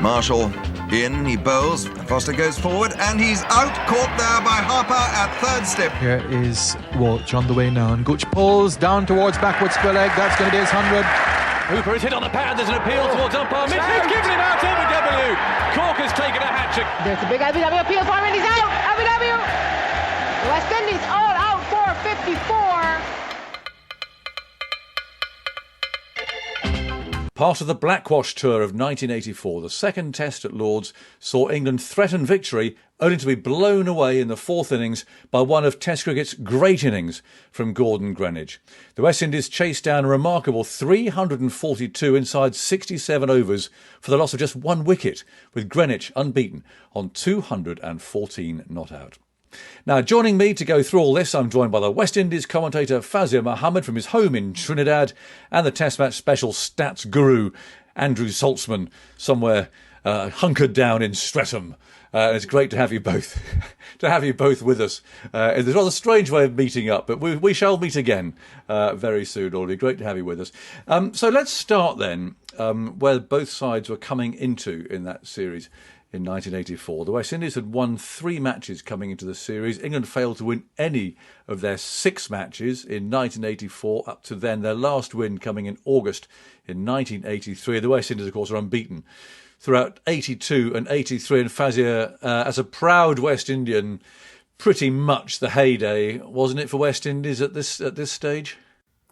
Marshall in, he bowls, Foster goes forward, and he's out, caught there by Harper at third step. Here is Walsh on the way now, and Gooch pulls down towards backward square leg. That's going to be his 100. Hooper is hit on the pad, there's an appeal towards umpire Mitch, he's given it out, LBW. Cork has taken a hat-trick. There's a big LBW appeal for him, and he's out. LBW. The West Indies all out for 54. Part of the Blackwash Tour of 1984, the second test at Lord's saw England threaten victory, only to be blown away in the fourth innings by one of Test cricket's great innings from Gordon Greenidge. The West Indies chased down a remarkable 342 inside 67 overs for the loss of just one wicket, with Greenidge unbeaten on 214 not out. Now, joining me to go through all this, I'm joined by the West Indies commentator Fazir Mohammed from his home in Trinidad, and the Test Match special stats guru Andrew Saltzman, somewhere hunkered down in Streatham. It's great to have you both with us. It's a rather strange way of meeting up, but we shall meet again very soon. It'll be great to have you with us. So let's start then where both sides were coming into in that series. In 1984, the West Indies had won 3 matches coming into the series. England failed to win any of their 6 matches in 1984 up to then, their last win coming in August in 1983. The West Indies, of course, are unbeaten throughout 82 and 83. And Fazia, as a proud West Indian, pretty much the heyday, wasn't it, for West Indies at this stage?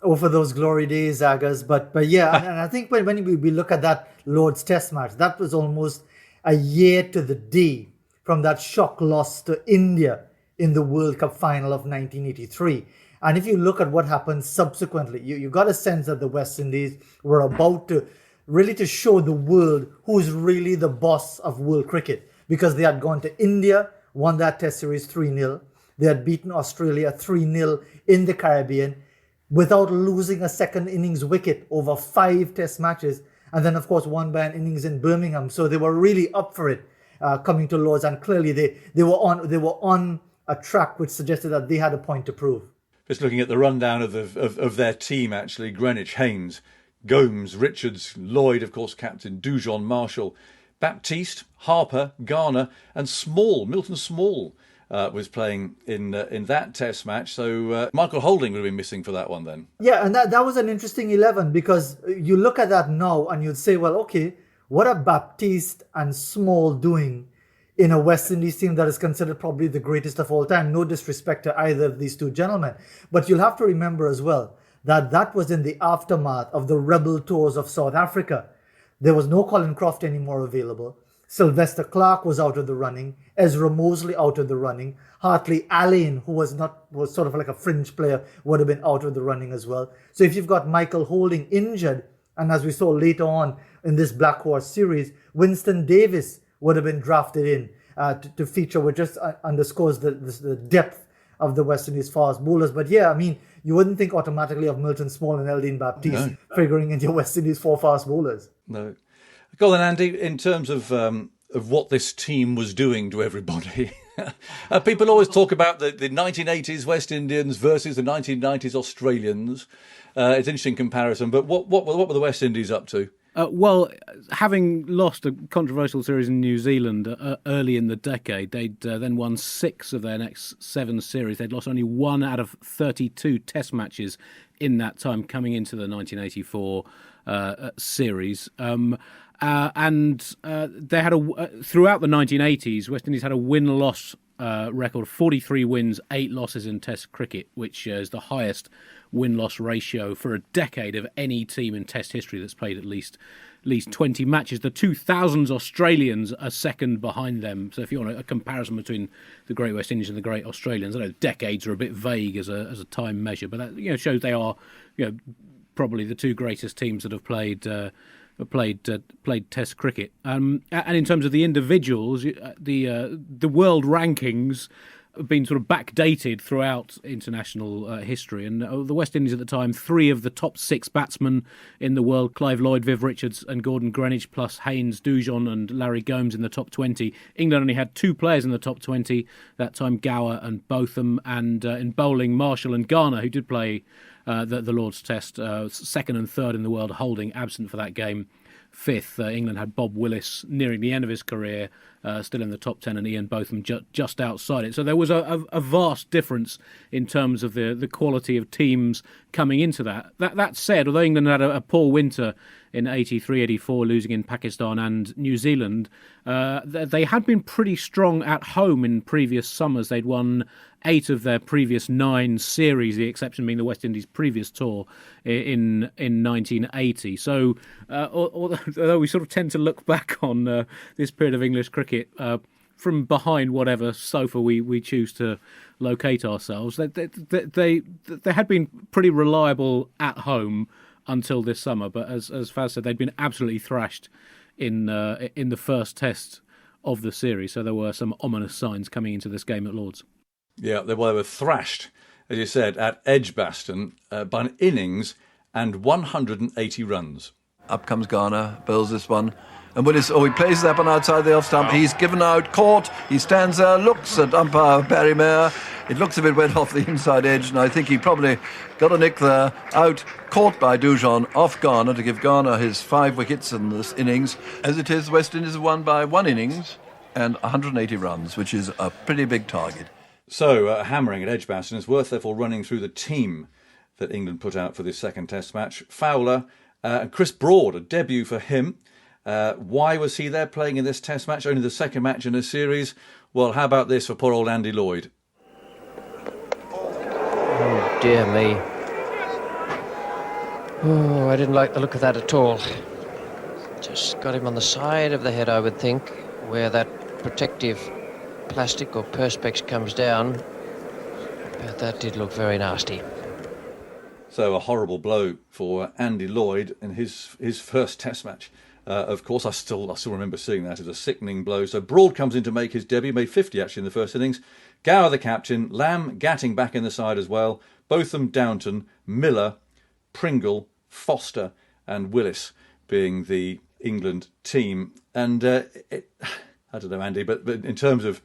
Oh, for those glory days, Agas. But yeah, and I think when we look at that Lord's Test match, that was almost a year to the day from that shock loss to India in the World Cup final of 1983. And if you look at what happened subsequently, you got a sense that the West Indies were about to really to show the world who's really the boss of world cricket, because they had gone to India, won that Test series 3-0. They had beaten Australia 3-0 in the Caribbean without losing a second innings wicket over 5 Test matches. And then, of course, won by an innings in Birmingham. So they were really up for it coming to Lord's. And clearly they were on a track which suggested that they had a point to prove. Just looking at the rundown of their team, actually, Greenidge, Haynes, Gomes, Richards, Lloyd, of course, captain, Dujon, Marshall, Baptiste, Harper, Garner and Small, Milton Small was playing in that Test match. So Michael Holding would have been missing for that one then. Yeah, and that was an interesting 11, because you look at that now and you'd say, well, okay, what are Baptiste and Small doing in a West Indies team that is considered probably the greatest of all time? No disrespect to either of these two gentlemen. But you'll have to remember as well that was in the aftermath of the rebel tours of South Africa. There was no Colin Croft anymore available. Sylvester Clarke was out of the running. Ezra Mosley out of the running. Hartley Alleyne, who was sort of like a fringe player, would have been out of the running as well. So if you've got Michael Holding injured, and as we saw later on in this Blackwash series, Winston Davis would have been drafted in to feature, which just underscores the depth of the West Indies fast bowlers. But yeah, I mean, you wouldn't think automatically of Milton Small and Eldine Baptiste figuring into your West Indies 4 fast bowlers. No. Go on then, Andy, in terms of what this team was doing to everybody. People always talk about the 1980s West Indians versus the 1990s Australians. It's an interesting comparison, but what were the West Indies up to? Well, having lost a controversial series in New Zealand early in the decade, they'd then won 6 of their next 7 series. They'd lost only 1 out of 32 Test matches in that time, coming into the 1984 series. And they had throughout the 1980s, West Indies had a win-loss record of 43 wins, 8 losses in Test cricket, which is the highest win-loss ratio for a decade of any team in Test history that's played at least 20 matches. The 2000s Australians are second behind them. So if you want a comparison between the Great West Indies and the Great Australians, I know decades are a bit vague as a time measure, but that shows they are probably the 2 greatest teams that have played Test cricket. And in terms of the individuals, the world rankings have been sort of backdated throughout international history. And the West Indies at the time, 3 of the top 6 batsmen in the world, Clive Lloyd, Viv Richards and Gordon Greenidge, plus Haynes, Dujon and Larry Gomes in the top 20. England only had 2 players in the top 20, that time Gower and Botham, and in bowling, Marshall and Garner, who did play the Lord's Test, 2nd and 3rd in the world, Holding absent for that game. fifth. England had Bob Willis nearing the end of his career, still in the top 10, and Ian Botham just outside it. So there was a vast difference in terms of the quality of teams coming into that. That said, although England had a poor winter in 83, 84, losing in Pakistan and New Zealand, they had been pretty strong at home in previous summers. They'd won 8 of their previous 9 series, the exception being the West Indies' previous tour in 1980. So although we sort of tend to look back on this period of English cricket from behind whatever sofa we choose to locate ourselves, they had been pretty reliable at home until this summer. But as Faz said, they'd been absolutely thrashed in the first test of the series. So there were some ominous signs coming into this game at Lord's. Yeah, they were thrashed, as you said, at Edgbaston by an innings and 180 runs. Up comes Garner, bowls this one. And Willis, he plays that one outside the off stump. He's given out, caught. He stands there, looks at umpire Barry Mayer. It looks as if it went off the inside edge, and I think he probably got a nick there. Out, caught by Dujon, off Garner to give Garner his 5 wickets in this innings. As it is, West Indies have won by 1 innings and 180 runs, which is a pretty big target. So, hammering at Edgbaston is worth therefore running through the team that England put out for this second test match. Fowler and Chris Broad, a debut for him. Why was he there playing in this test match? Only the second match in a series. Well, how about this for poor old Andy Lloyd? Oh, dear me. Oh, I didn't like the look of that at all. Just got him on the side of the head, I would think, where that protective plastic or perspex comes down. But that did look very nasty. So a horrible blow for Andy Lloyd in his first test match. Of course, I still remember seeing that as a sickening blow. So Broad comes in to make his debut, made 50 actually in the first innings. Gower the captain, Lamb, Gatting back in the side as well. Botham, Downton, Miller, Pringle, Foster and Willis being the England team. And I don't know, Andy, but in terms of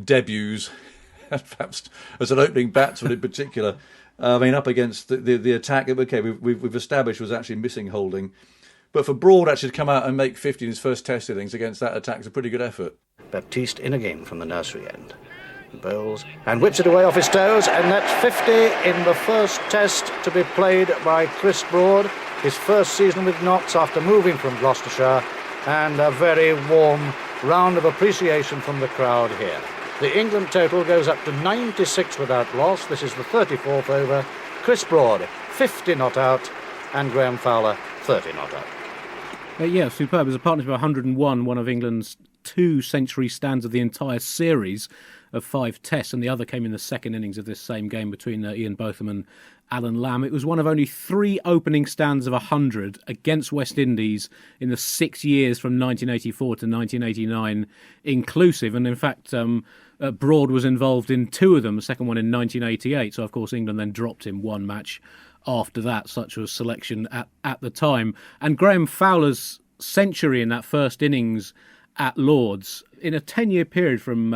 debuts, perhaps as an opening batsman in particular, I mean, up against the attack, okay, we've established was actually missing Holding. But for Broad actually to come out and make 50 in his first test innings against that attack is a pretty good effort. Baptiste in again from the nursery end. Bowls and whips it away off his toes, and that's 50 in the first test to be played by Chris Broad, his first season with Notts after moving from Gloucestershire, and a very warm round of appreciation from the crowd here. The England total goes up to 96 without loss. This is the 34th over. Chris Broad, 50 not out, and Graham Fowler, 30 not out. Yeah, superb. It was a partnership of 101, one of England's 2 century stands of the entire series of 5 tests, and the other came in the second innings of this same game between Ian Botham and Alan Lamb. It was one of only 3 opening stands of 100 against West Indies in the 6 years from 1984 to 1989 inclusive, and in fact Broad was involved in 2 of them, the second one in 1988, so of course England then dropped him 1 match after that. Such was selection at the time. And Graham Fowler's century in that first innings at Lord's, in a 10-year period from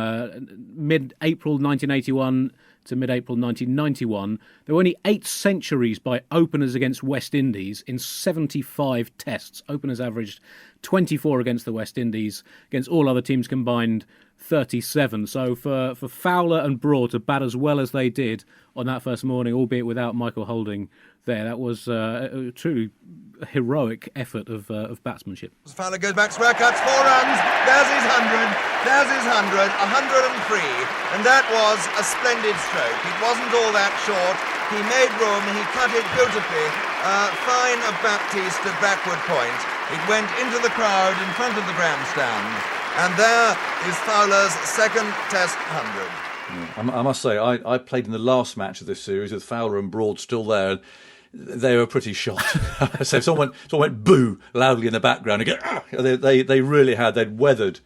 mid-April 1981 to mid-April 1991, there were only 8 centuries by openers against West Indies in 75 tests. Openers averaged 24 against the West Indies, against all other teams combined 37. So for Fowler and Broad to bat as well as they did on that first morning, albeit without Michael Holding there, that was a truly heroic effort of batsmanship. Fowler goes back, square cuts, 4 runs. There's his 100. There's his 100. 103. And that was a splendid stroke. It wasn't all that short. He made room. He cut it beautifully. Fine of Baptiste at backward point. It went into the crowd in front of the grandstand. And there is Fowler's second test 100. I must say, I played in the last match of this series with Fowler and Broad still there. They were pretty shocked. So someone went boo loudly in the background again. They really had. They'd weathered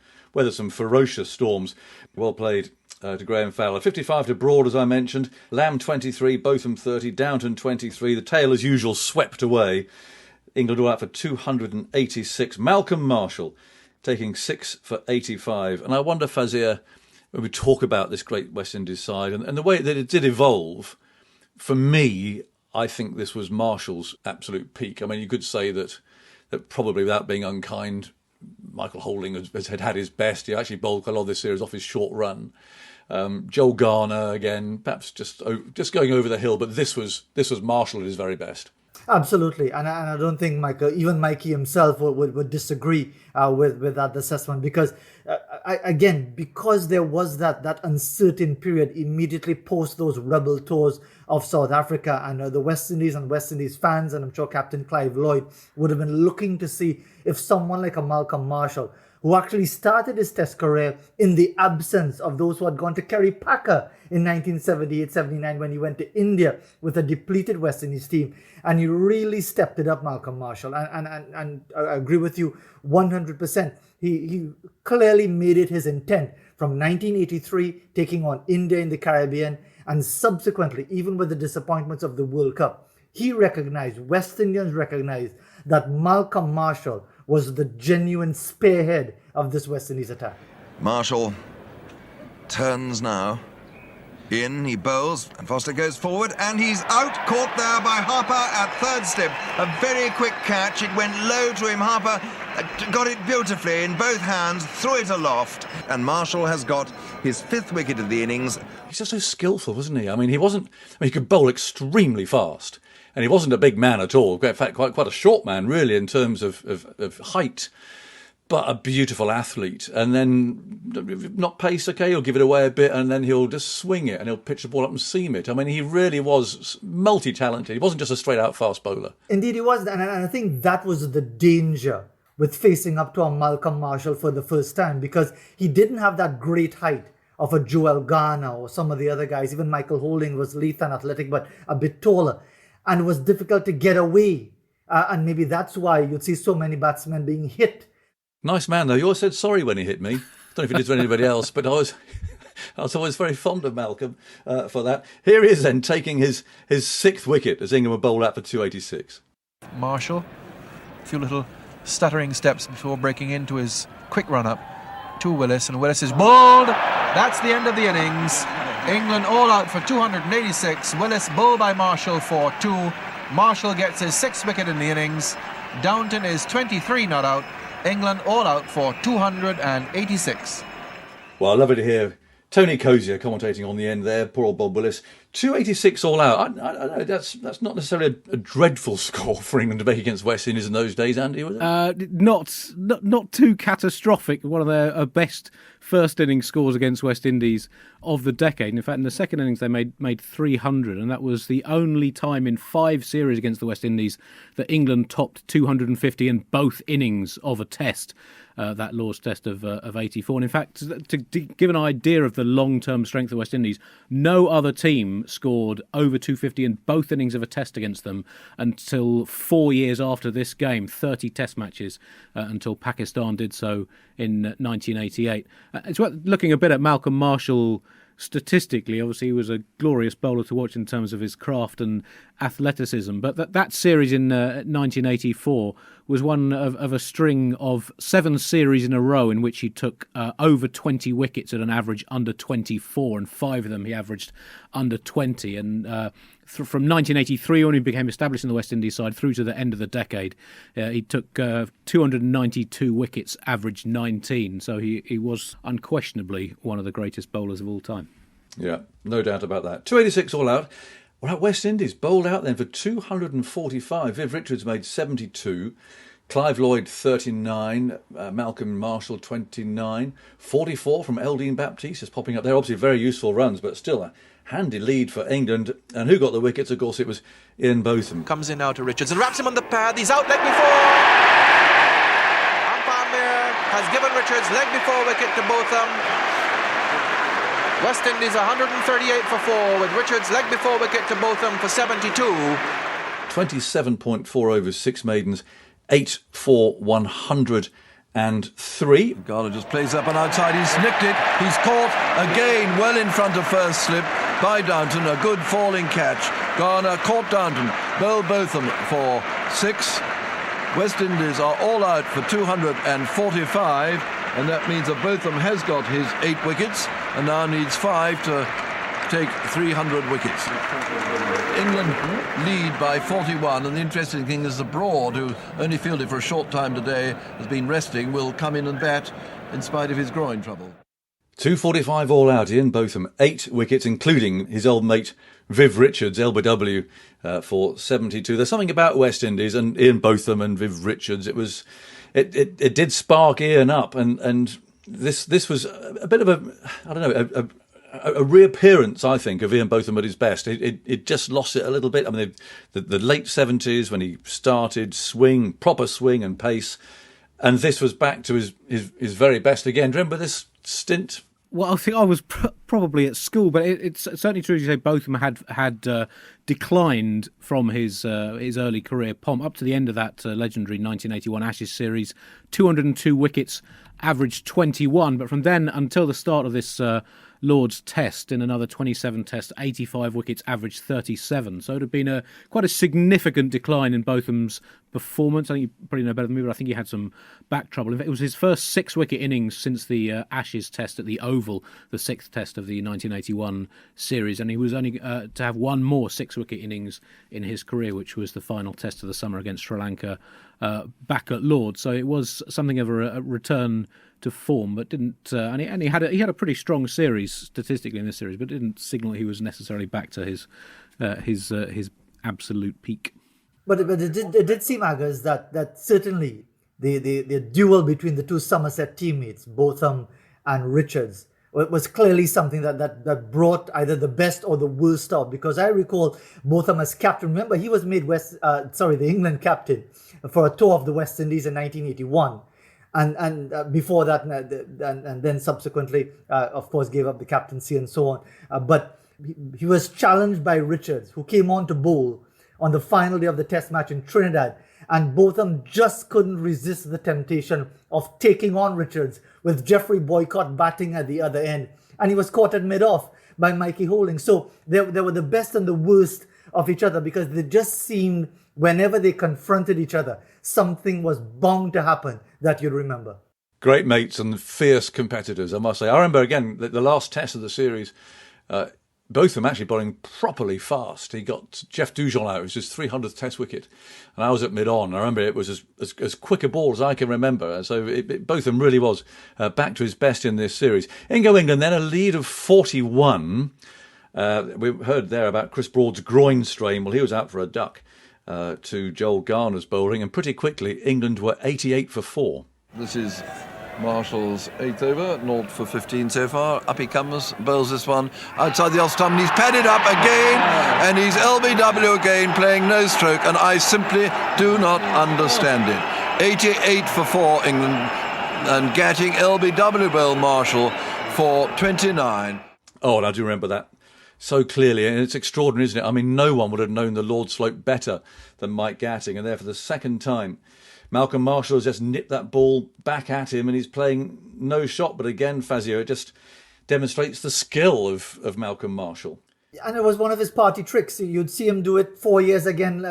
some ferocious storms. Well played to Graham Fowler. 55 to Broad, as I mentioned. Lamb 23, Botham 30, Downton 23. The tail, as usual, swept away. England all out for 286. Malcolm Marshall taking 6 for 85. And I wonder, Fazia, when we talk about this great West Indies side and the way that it did evolve, for me, I think this was Marshall's absolute peak. I mean, you could say that that probably, without being unkind, Michael Holding had had his best. He actually bowled a lot of this series off his short run. Joel Garner, again, perhaps just going over the hill, but this was Marshall at his very best. Absolutely, and I don't think even Mikey himself would disagree with that assessment, because because there was that uncertain period immediately post those rebel tours of South Africa, and the West Indies and West Indies fans, and I'm sure Captain Clive Lloyd would have been looking to see if someone like a Malcolm Marshall, who actually started his Test career in the absence of those who had gone to Kerry Packer in 1978-79 when he went to India with a depleted West Indies team, and he really stepped it up, Malcolm Marshall. And I agree with you 100%. He clearly made it his intent from 1983, taking on India in the Caribbean, and subsequently, even with the disappointments of the World Cup, West Indians recognized that Malcolm Marshall was the genuine spearhead of this West Indies attack. Marshall turns now. In, he bowls, and Foster goes forward, and he's out, caught there by Harper at third slip. A very quick catch, it went low to him. Harper got it beautifully in both hands, threw it aloft, and Marshall has got his 5th wicket of the innings. He's just so skillful, wasn't he? I mean, he could bowl extremely fast, and he wasn't a big man at all. In fact, quite a short man, really, in terms of height. But a beautiful athlete, and then not pace, okay, he'll give it away a bit, and then he'll just swing it, and he'll pitch the ball up and seam it. I mean, he really was multi-talented. He wasn't just a straight-out fast bowler. Indeed, he was, and I think that was the danger with facing up to a Malcolm Marshall for the first time, because he didn't have that great height of a Joel Garner or some of the other guys. Even Michael Holding was lithe and athletic, but a bit taller, and it was difficult to get away. And maybe that's why you'd see so many batsmen being hit. Nice man, though. You always said sorry when he hit me. I don't know if he did to anybody else, but I was always very fond of Malcolm for that. Here he is then, taking his 6th wicket as England were bowled out for 286. Marshall, a few little stuttering steps before breaking into his quick run-up to Willis, and Willis is bowled. That's the end of the innings. England all out for 286. Willis bowled by Marshall for 2. Marshall gets his 6th wicket in the innings. Downton is 23 not out. England all out for 286. Well, lovely to hear Tony Cozier commentating on the end there. Poor old Bob Willis. 286 all out. I don't know, that's not necessarily a dreadful score for England to make against West Indies in those days, Andy, was it? Not too catastrophic. One of their best first innings scores against West Indies of the decade. And in fact, in the second innings, they made 300, and that was the only time in 5 series against the West Indies that England topped 250 in both innings of a test. That Lord's Test of 84. And in fact, to give an idea of the long-term strength of West Indies, no other team scored over 250 in both innings of a test against them until 4 years after this game, 30 test matches, until Pakistan did so in 1988. It's worth looking a bit at Malcolm Marshall statistically. Obviously, he was a glorious bowler to watch in terms of his craft and athleticism. But that series in 1984 was one of a string of 7 series in a row in which he took over 20 wickets at an average under 24, and 5 of them he averaged under 20. And from 1983, when he became established in the West Indies side, through to the end of the decade, he took 292 wickets, averaged 19. So he was unquestionably one of the greatest bowlers of all time. Yeah, no doubt about that. 286 all out. Well, West Indies bowled out then for 245. Viv Richards made 72. Clive Lloyd 39, Malcolm Marshall 29, 44 from Eldine Baptiste is popping up there. Obviously very useful runs, but still a handy lead for England. And who got the wickets? Of course, it was Ian Botham. Comes in now to Richards and wraps him on the pad. He's out leg before. Umpire Mir has given Richards leg before wicket to Botham. West Indies 138 for 4 with Richards leg before wicket to Botham for 72. 27.4 overs, 6 maidens, 8 for 103. Garner just plays up and outside. He's nicked it. He's caught again well in front of first slip by Downton. A good falling catch. Garner caught Downton. Bowled Botham for 6. West Indies are all out for 245. And that means that Botham has got his 8 wickets and now needs 5 to take 300 wickets. England lead by 41, and the interesting thing is the Broad, who only fielded for a short time today, has been resting, will come in and bat in spite of his groin trouble. 245 all out, Ian Botham, 8 wickets, including his old mate Viv Richards, LBW, for 72. There's something about West Indies and Ian Botham and Viv Richards. It did spark Ian up, and this was a bit of a reappearance, I think, of Ian Botham at his best. It just lost it a little bit. I mean, the late 70s when he started proper swing and pace, and this was back to his very best again. Do you remember this stint? Well, I think I was probably at school, but it's certainly true, as you say, Botham had declined from his early career pomp up to the end of that legendary 1981 Ashes series. 202 wickets, averaged 21, but from then until the start of this Lord's Test, in another 27 tests, 85 wickets, averaged 37. So it had been quite a significant decline in Botham's performance. I think you probably know better than me, but I think he had some back trouble. In fact, it was his first 6-wicket innings since the Ashes Test at the Oval, the 6th Test of the 1981 series, and he was only to have one more 6-wicket innings in his career, which was the final Test of the summer against Sri Lanka back at Lord's. So it was something of a return to form, but didn't. And he had a pretty strong series statistically in this series, but didn't signal he was necessarily back to his absolute peak. But it did seem, Agus, that certainly the duel between the two Somerset teammates, Botham and Richards, was clearly something that brought either the best or the worst out. Because I recall Botham as captain. Remember, he was made the England captain for a tour of the West Indies in 1981. And before that, and then subsequently, of course, gave up the captaincy and so on. But he was challenged by Richards, who came on to bowl on the final day of the Test match in Trinidad. And Botham just couldn't resist the temptation of taking on Richards with Geoffrey Boycott batting at the other end. And he was caught at mid-off by Mikey Holding. So they were the best and the worst of each other, because they just seemed, whenever they confronted each other, something was bound to happen that you'd remember. Great mates and fierce competitors, I must say. I remember, again, the last Test of the series, both of them actually bowling properly fast. He got Jeff Dujon out. It was his 300th Test wicket, and I was at mid-on. I remember it was as quick a ball as I can remember. So both of them really was back to his best in this series. In go England then, a lead of 41. We heard there about Chris Broad's groin strain. Well, he was out for a duck to Joel Garner's bowling, and pretty quickly England were 88 for 4. This is Marshall's 8th over, 0 for 15 so far. Up he comes, bowls this one outside the off-stump, and he's padded up again, and he's LBW again, playing no stroke, and I simply do not understand it. 88 for 4 England, and getting LBW bowl Marshall for 29. Oh, and I do remember that so clearly, and it's extraordinary, isn't it? I mean, no one would have known the Lord Slope better than Mike Gatting, and there for the second time, Malcolm Marshall has just nipped that ball back at him, and he's playing no shot. But again, Fazio, it just demonstrates the skill of Malcolm Marshall. And it was one of his party tricks. You'd see him do it 4 years again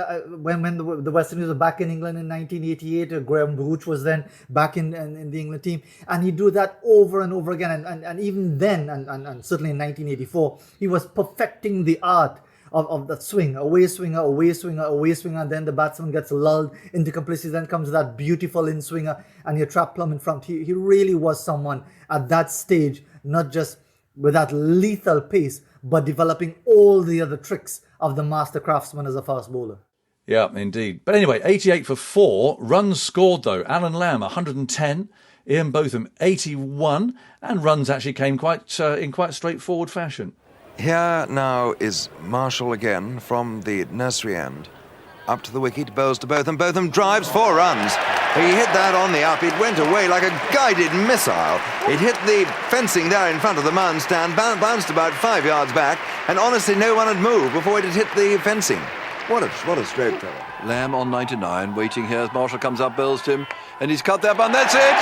when the West Indies were back in England in 1988. Graham Baruch was then back in the England team. And he'd do that over and over again. And even then, and certainly in 1984, he was perfecting the art of the swing, away swinger, and then the batsman gets lulled into complacency. Then comes that beautiful in swinger, and you're trapped plumb in front. He really was someone at that stage, not just with that lethal pace, but developing all the other tricks of the master craftsman as a fast bowler. Yeah, indeed. But anyway, 88 for 4. Runs scored, though. Alan Lamb, 110. Ian Botham, 81. And runs actually came in quite straightforward fashion. Here now is Marshall again from the nursery end. Up to the wicket, bowls to Botham. Botham drives 4 runs. He hit that on the up. It went away like a guided missile. It hit the fencing there in front of the mound stand, bounced about 5 yards back, and honestly no one had moved before it had hit the fencing. What a stroke, fella. Lamb on 99, waiting here as Marshall comes up, bowls to him, and he's cut that one. That's it!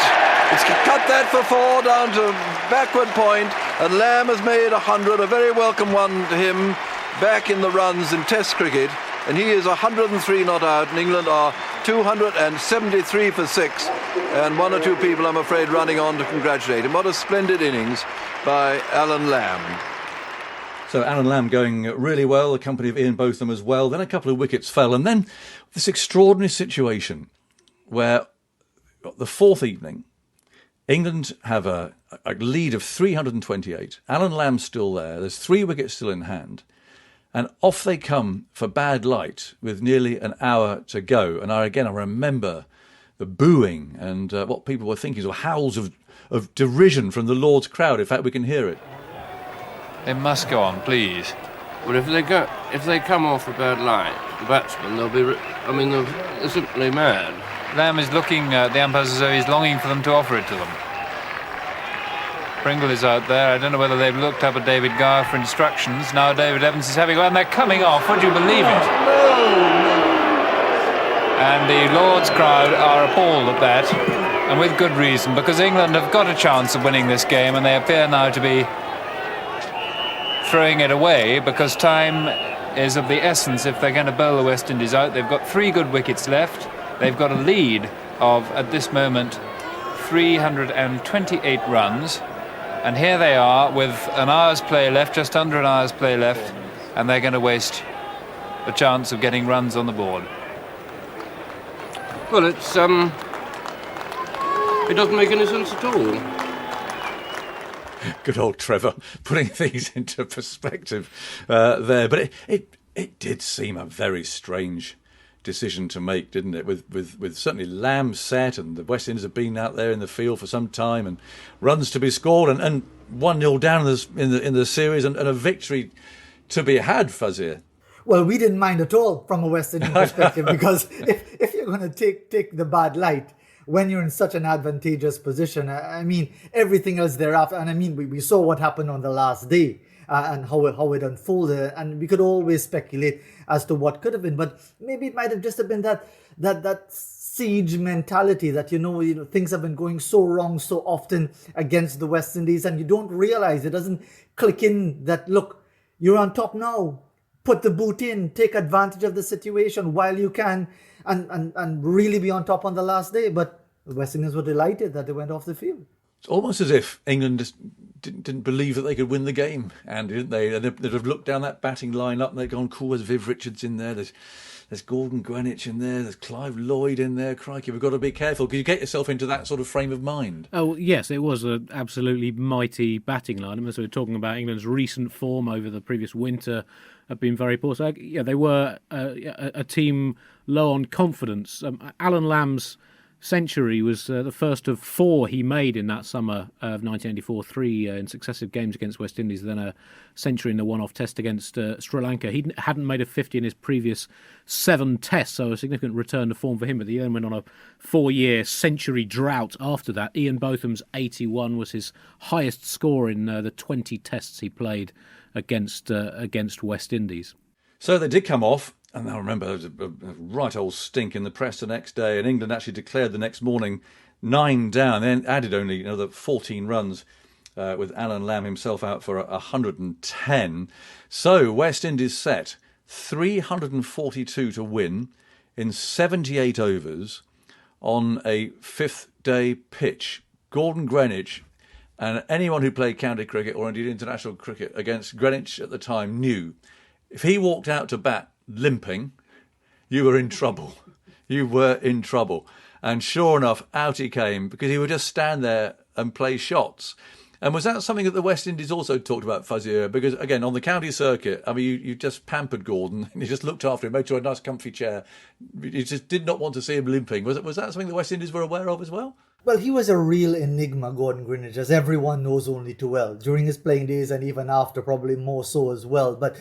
It's cut that for 4 down to backward point, and Lamb has made 100, a very welcome one to him, back in the runs in Test cricket, and he is 103 not out, and England are 273 for 6, and 1 or 2 people, I'm afraid, running on to congratulate him. What a splendid innings by Alan Lamb. So Alan Lamb going really well, a company of Ian Botham as well. Then a couple of wickets fell. And then this extraordinary situation where the fourth evening, England have a lead of 328. Alan Lamb's still there. There's 3 wickets still in hand. And off they come for bad light with nearly an hour to go. And I remember the booing and what people were thinking, or howls of derision from the Lord's crowd. In fact, we can hear it. They must go on, please. Well, if they come off a bad light, the batsmen, they're simply mad. Lamb is looking at the umpires as though he's longing for them to offer it to them. Pringle is out there. I don't know whether they've looked up at David Gower for instructions. Now David Evans is having one. They're coming off. Would you believe it? And the Lord's crowd are appalled at that, and with good reason, because England have got a chance of winning this game, and they appear now to be throwing it away because time is of the essence if they're going to bowl the West Indies out. They've got 3 good wickets left. They've got a lead of, at this moment, 328 runs. And here they are with an hour's play left, just under an hour's play left, and they're going to waste the chance of getting runs on the board. Well, it doesn't make any sense at all. Good old Trevor, putting things into perspective there. But it did seem a very strange decision to make, didn't it? With certainly Lamb set, and the West Indies have been out there in the field for some time, and runs to be scored, and 1-0 down in the series, and a victory to be had, Fazir. Well, we didn't mind at all from a West Indian perspective, because if you're going to take the bad light when you're in such an advantageous position, I mean, everything else thereafter, and I mean, we saw what happened on the last day and how it unfolded, and we could always speculate as to what could have been, but maybe it might have just been that siege mentality that, you know, things have been going so wrong so often against the West Indies, and you don't realize, it doesn't click in that, look, you're on top now. Put the boot in, take advantage of the situation while you can, and really be on top on the last day. But the West Indians were delighted that they went off the field. It's almost as if England just didn't believe that they could win the game, and didn't they? And they'd have looked down that batting line-up and they'd gone, cool, there's Viv Richards in there, there's Gordon Greenwich in there, there's Clive Lloyd in there. Crikey, we've got to be careful, because you get yourself into that sort of frame of mind. Oh, yes, it was an absolutely mighty batting line. I mean, so we're talking about England's recent form over the previous winter have been very poor. So, yeah, they were a team low on confidence. Alan Lamb's century was the first of 4 he made in that summer of 1984, 3 in successive games against West Indies, then a century in the one-off test against Sri Lanka. He hadn't made a 50 in his previous 7 tests, so a significant return to form for him, but he then went on a 4-year century drought after that. Ian Botham's 81 was his highest score in the 20 tests he played against West Indies. So they did come off, and I remember there was a right old stink in the press the next day, and England actually declared the next morning 9 down, then added only another 14 runs with Alan Lamb himself out for 110. So West Indies set 342 to win in 78 overs on a 5th day pitch. Gordon Greenwich, and anyone who played county cricket or indeed international cricket against Greenwich at the time knew if he walked out to bat limping, you were in trouble. You were in trouble. And sure enough, out he came, because he would just stand there and play shots. And was that something that the West Indies also talked about, Fuzzy? Because, again, on the county circuit, I mean, you just pampered Gordon, and you just looked after him, made sure a nice comfy chair. You just did not want to see him limping. Was that something the West Indies were aware of as well? Well, he was a real enigma, Gordon Greenwich, as everyone knows only too well. During his playing days and even after, probably more so as well. But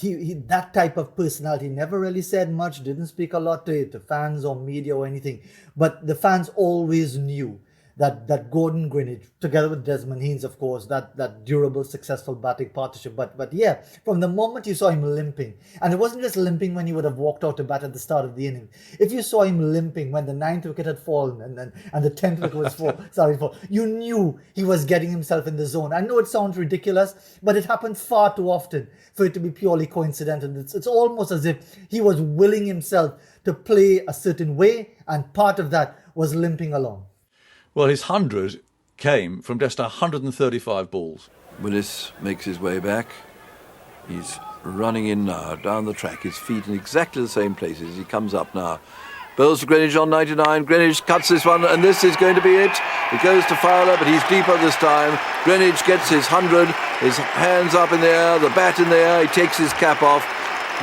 he that type of personality, never really said much, didn't speak a lot to fans or media or anything. But the fans always knew that Gordon Greenwich, together with Desmond Haynes, of course, that durable, successful batting partnership. But yeah, from the moment you saw him limping, and it wasn't just limping when he would have walked out to bat at the start of the inning. If you saw him limping when the 9th wicket had fallen and the 10th wicket was for, you knew he was getting himself in the zone. I know it sounds ridiculous, but it happens far too often for it to be purely coincidental. It's almost as if he was willing himself to play a certain way, and part of that was limping along. Well, his 100 came from just 135 balls. Willis makes his way back. He's running in now, down the track, his feet in exactly the same places. He comes up now. Bowles to Greenwich on 99. Greenwich cuts this one, and this is going to be it. It goes to Fowler, but he's deeper this time. Greenwich gets his 100, his hands up in the air, the bat in the air, he takes his cap off.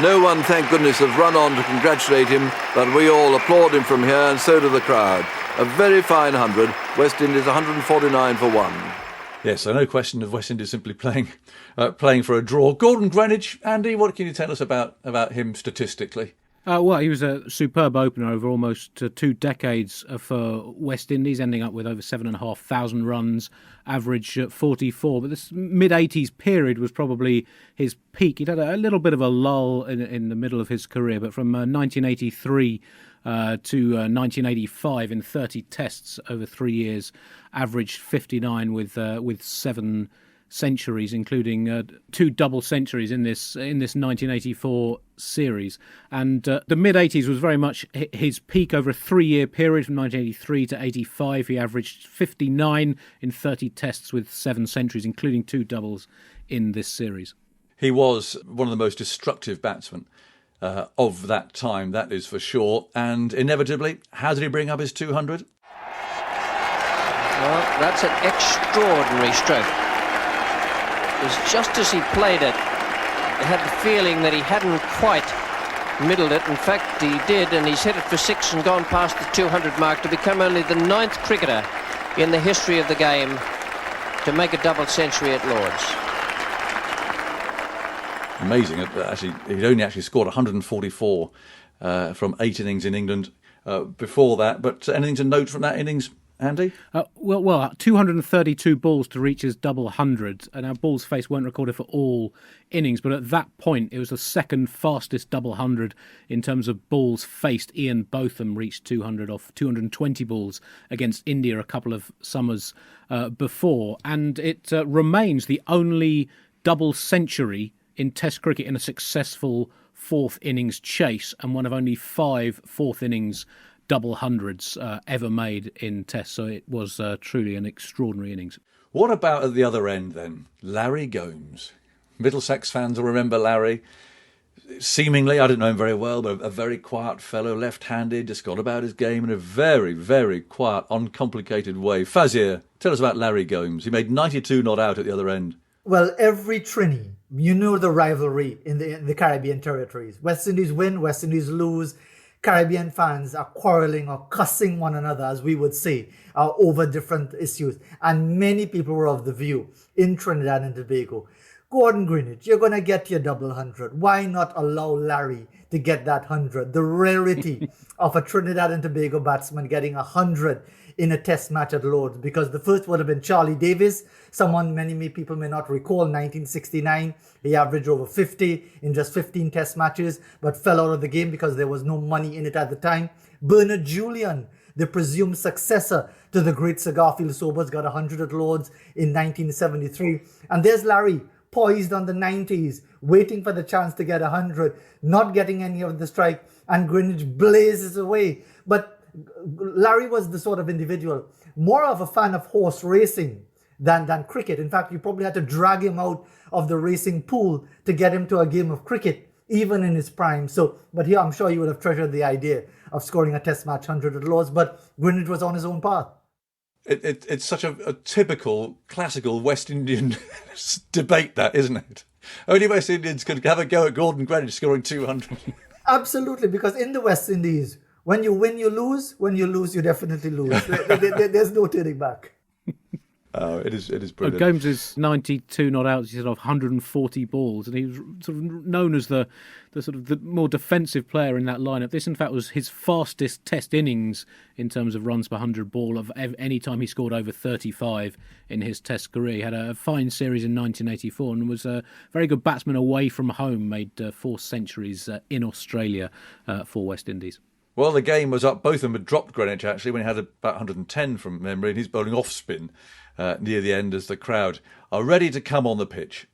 No one, thank goodness, has run on to congratulate him, but we all applaud him from here, and so do the crowd. A very fine 100. West Indies 149 for 1. Yes, so no question of West Indies simply playing for a draw. Gordon Greenwich, Andy, what can you tell us about him statistically? Well, he was a superb opener over almost 2 decades for West Indies, ending up with over 7,500 runs, average 44. But this mid-80s period was probably his peak. He'd had a little bit of a lull in the middle of his career, but from 1983 to 1985 in 30 tests over 3 years, averaged 59 with 7 centuries, including 2 double centuries in this 1984 series. And the mid-80s was very much his peak over a 3-year period from 1983 to 85. He averaged 59 in 30 tests with 7 centuries, including 2 doubles in this series. He was one of the most destructive batsmen of that time, that is for sure. And inevitably, how did he bring up his 200? Well, that's an extraordinary stroke. It was just as he played it, I had the feeling that he hadn't quite middled it. In fact, he did, and he's hit it for 6 and gone past the 200 mark to become only the 9th cricketer in the history of the game to make a double century at Lord's. Amazing. Actually, he'd only actually scored 144 from 8 innings in England before that. But anything to note from that innings, Andy? Well, 232 balls to reach his double 100, and our balls faced weren't recorded for all innings, but at that point it was the second fastest double 100 in terms of balls faced. Ian Botham reached 200 off 220 balls against India a couple of summers before, and it remains the only double century in Test cricket in a successful 4th innings chase, and one of only 5 4th innings double hundreds ever made in Tests. So it was truly an extraordinary innings. What about at the other end then? Larry Gomes. Middlesex fans will remember Larry. Seemingly, I don't know him very well, but a very quiet fellow, left-handed, just got about his game in a very, very quiet, uncomplicated way. Fazir, tell us about Larry Gomes. He made 92 not out at the other end. Well, every Trini, you know the rivalry in the Caribbean territories. West Indies win, West Indies lose. Caribbean fans are quarreling or cussing one another, as we would say, over different issues. And many people were of the view in Trinidad and Tobago, Gordon Greenwich, you're going to get your double 100. Why not allow Larry to get that 100? The rarity of a Trinidad and Tobago batsman getting 100 in a test match at Lord's, because the first would have been Charlie Davis, someone many people may not recall, 1969. He averaged over 50 in just 15 test matches, but fell out of the game because there was no money in it at the time. Bernard Julian, the presumed successor to the great Sir Garfield Sobers, got 100 at Lord's in 1973. And there's Larry, poised on the 90s, waiting for the chance to get 100, not getting any of the strike, and Greenwich blazes away. But Larry was the sort of individual, more of a fan of horse racing than cricket. In fact, you probably had to drag him out of the racing pool to get him to a game of cricket, even in his prime. But here I'm sure you would have treasured the idea of scoring a test match 100 at Lord's, but Greenwich was on his own path. It's such a typical, classical West Indian debate, that, isn't it? Only West Indians can have a go at Gordon Greenwich scoring 200. Absolutely, because in the West Indies, when you win, you lose. When you lose, you definitely lose. There's no turning back. Oh, it is brilliant. Gomes is 92 not out, he said, off 140 balls, and he was sort of known as the sort of the more defensive player in that lineup. This, in fact, was his fastest test innings in terms of runs per 100 ball of any time he scored over 35 in his test career. He had a fine series in 1984 and was a very good batsman away from home, made 4 centuries in Australia for West Indies. Well, the game was up. Both of them had dropped Greenwich, actually, when he had about 110 from memory, and he's bowling off spin near the end as the crowd are ready to come on the pitch.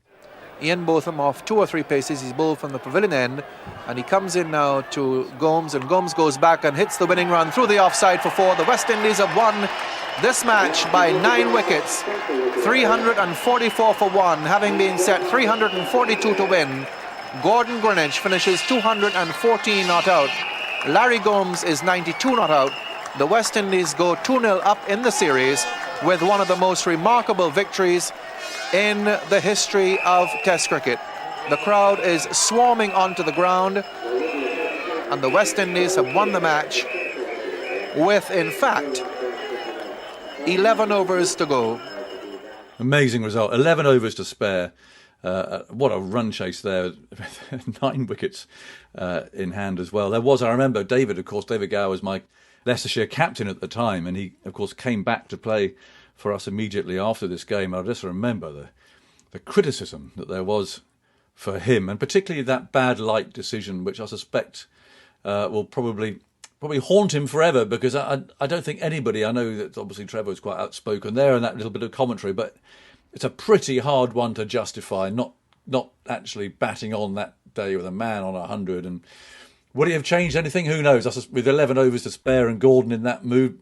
Ian Botham off 2 or 3 paces. He's bowled from the pavilion end, and he comes in now to Gomes, and Gomes goes back and hits the winning run through the offside for 4. The West Indies have won this match by 9 wickets, 344 for 1, having been set 342 to win. Gordon Greenwich finishes 214 not out. Larry Gomes is 92 not out. The West Indies go 2-0 up in the series with one of the most remarkable victories in the history of Test cricket. The crowd is swarming onto the ground, and the West Indies have won the match with, in fact, 11 overs to go. Amazing result. 11 overs to spare. What a run chase there. 9 wickets in hand as well. There was, I remember, David Gower was my Leicestershire captain at the time, and he, of course, came back to play for us immediately after this game. I just remember the criticism that there was for him, and particularly that bad light decision, which I suspect will probably haunt him forever, because I don't think anybody, I know that obviously Trevor was quite outspoken there and that little bit of commentary, but it's a pretty hard one to justify, not actually batting on that day with a man on 100. And would he have changed anything? Who knows? With 11 overs to spare and Gordon in that mood,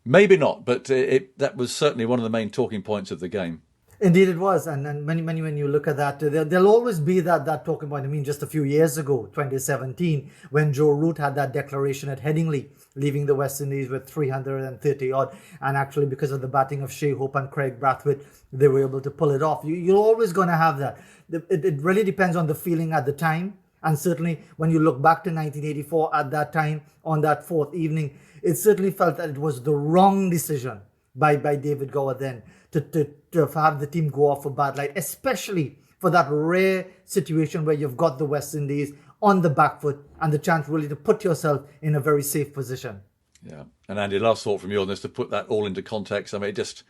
maybe not, but that was certainly one of the main talking points of the game. Indeed it was, and when you look at that, there'll always be that talking point. I mean, just a few years ago, 2017, when Joe Root had that declaration at Headingley, leaving the West Indies with 330 odd, and actually because of the batting of Shea Hope and Craig Brathwaite, they were able to pull it off. You're always going to have that. It really depends on the feeling at the time, and certainly when you look back to 1984 at that time, on that 4th evening, it certainly felt that it was the wrong decision by David Gower then to have the team go off a bad light, especially for that rare situation where you've got the West Indies on the back foot and the chance really to put yourself in a very safe position. Yeah, and Andy, last thought from you on this, to put that all into context. I mean, it just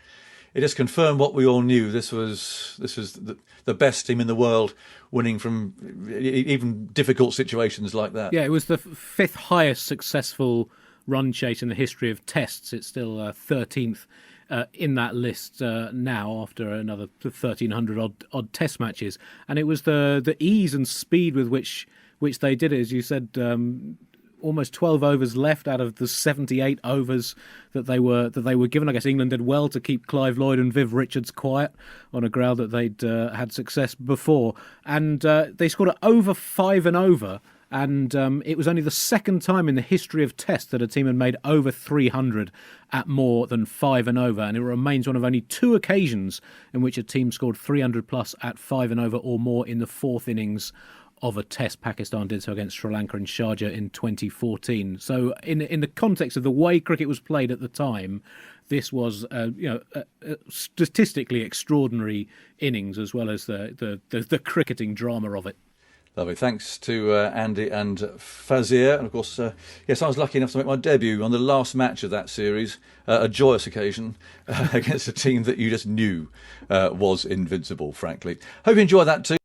confirmed what we all knew. This was the best team in the world, winning from even difficult situations like that. Yeah, it was the 5th highest successful run chase in the history of Tests. It's still 13th in that list now, after another 1,300 odd Test matches. And it was the ease and speed with which they did it, as you said. Almost 12 overs left out of the 78 overs that they were given. I guess England did well to keep Clive Lloyd and Viv Richards quiet on a ground that they'd had success before, and they scored it over 5 and over. And it was only the second time in the history of Test that a team had made over 300 at more than 5 and over. And it remains one of only 2 occasions in which a team scored 300 plus at 5 and over or more in the 4th innings of a Test. Pakistan did so against Sri Lanka in Sharjah in 2014. So in the context of the way cricket was played at the time, this was a statistically extraordinary innings, as well as the cricketing drama of it. Lovely. Thanks to Andy and Fazir. And of course, yes, I was lucky enough to make my debut on the last match of that series, a joyous occasion against a team that you just knew was invincible, frankly. Hope you enjoyed that too.